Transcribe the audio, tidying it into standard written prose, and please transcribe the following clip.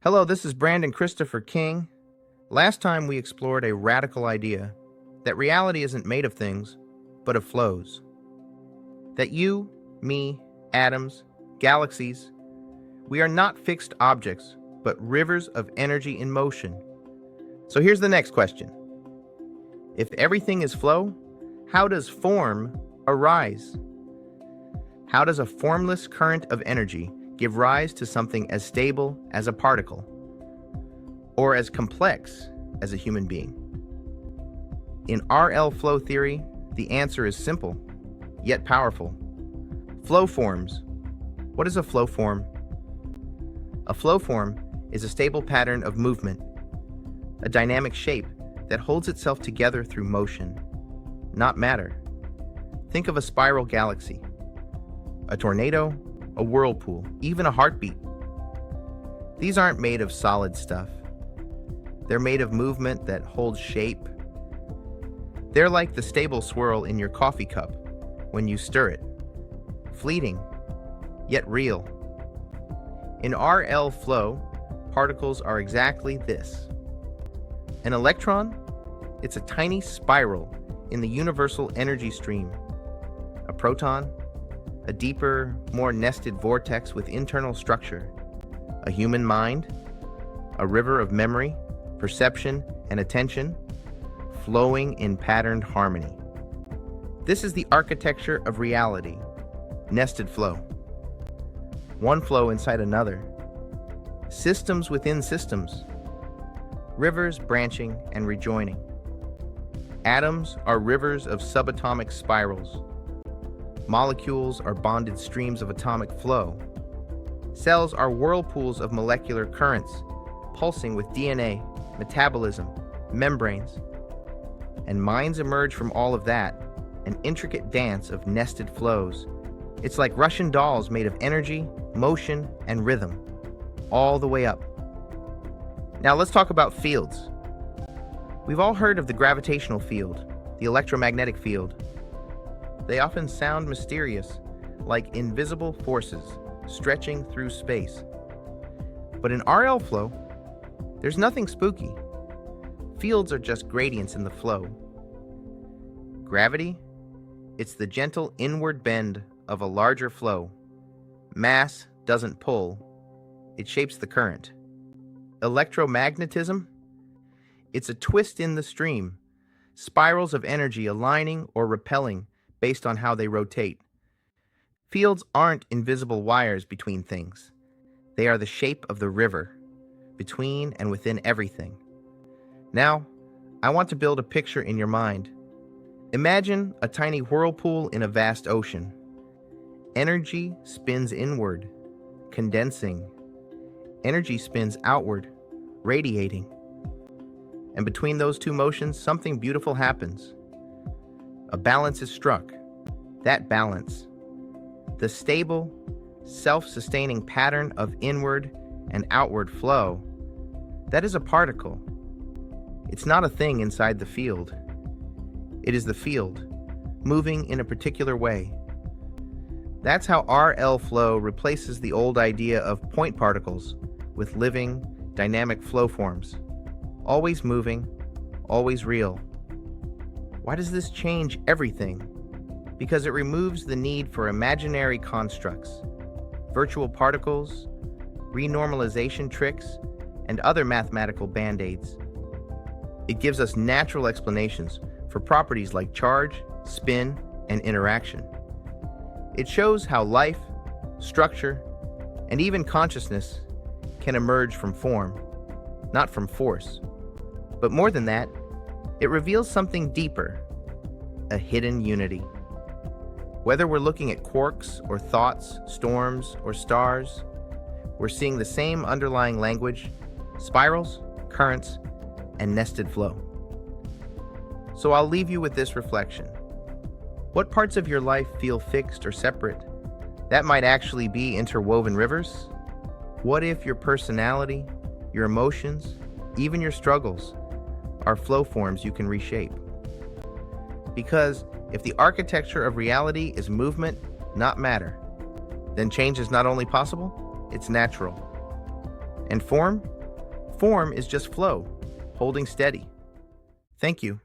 Hello, this is Brandon Christopher King. Last time we explored a radical idea that reality isn't made of things, but of flows. That you, me, atoms, galaxies, we are not fixed objects, but rivers of energy in motion. So here's the next question. If everything is flow, how does form arise? How does a formless current of energy give rise to something as stable as a particle, or as complex as a human being? In RL flow theory, the answer is simple, yet powerful. Flow forms. What is a flow form? A flow form is a stable pattern of movement, a dynamic shape that holds itself together through motion, not matter. Think of a spiral galaxy, a tornado, a whirlpool, even a heartbeat. These aren't made of solid stuff. They're made of movement that holds shape. They're like the stable swirl in your coffee cup when you stir it. Fleeting, yet real. In RL flow, particles are exactly this. An electron, it's a tiny spiral in the universal energy stream. A proton, a deeper, more nested vortex with internal structure. A human mind, a river of memory, perception, and attention, flowing in patterned harmony. This is the architecture of reality, nested flow. One flow inside another. Systems within systems. Rivers branching and rejoining. Atoms are rivers of subatomic spirals. Molecules are bonded streams of atomic flow. Cells are whirlpools of molecular currents, pulsing with DNA, metabolism, membranes. And minds emerge from all of that, an intricate dance of nested flows. It's like Russian dolls made of energy, motion, and rhythm, all the way up. Now let's talk about fields. We've all heard of the gravitational field, the electromagnetic field. They often sound mysterious, like invisible forces stretching through space. But in RL flow, there's nothing spooky. Fields are just gradients in the flow. Gravity, it's the gentle inward bend of a larger flow. Mass doesn't pull, it shapes the current. Electromagnetism, it's a twist in the stream, spirals of energy aligning or repelling based on how they rotate. Fields aren't invisible wires between things. They are the shape of the river, between and within everything. Now, I want to build a picture in your mind. Imagine a tiny whirlpool in a vast ocean. Energy spins inward, condensing. Energy spins outward, radiating. And between those two motions, something beautiful happens. A balance is struck. That balance, the stable, self-sustaining pattern of inward and outward flow, that is a particle. It's not a thing inside the field. It is the field, moving in a particular way. That's how RL flow replaces the old idea of point particles with living, dynamic flow forms. Always moving, always real. Why does this change everything? Because it removes the need for imaginary constructs, virtual particles, renormalization tricks, and other mathematical band-aids. It gives us natural explanations for properties like charge, spin, and interaction. It shows how life, structure, and even consciousness can emerge from form, not from force. But more than that, it reveals something deeper, a hidden unity. Whether we're looking at quarks or thoughts, storms or stars, we're seeing the same underlying language, spirals, currents, and nested flow. So I'll leave you with this reflection. What parts of your life feel fixed or separate? That might actually be interwoven rivers. What if your personality, your emotions, even your struggles are flow forms you can reshape? Because if the architecture of reality is movement, not matter, then change is not only possible, it's natural. And form? Form is just flow, holding steady. Thank you.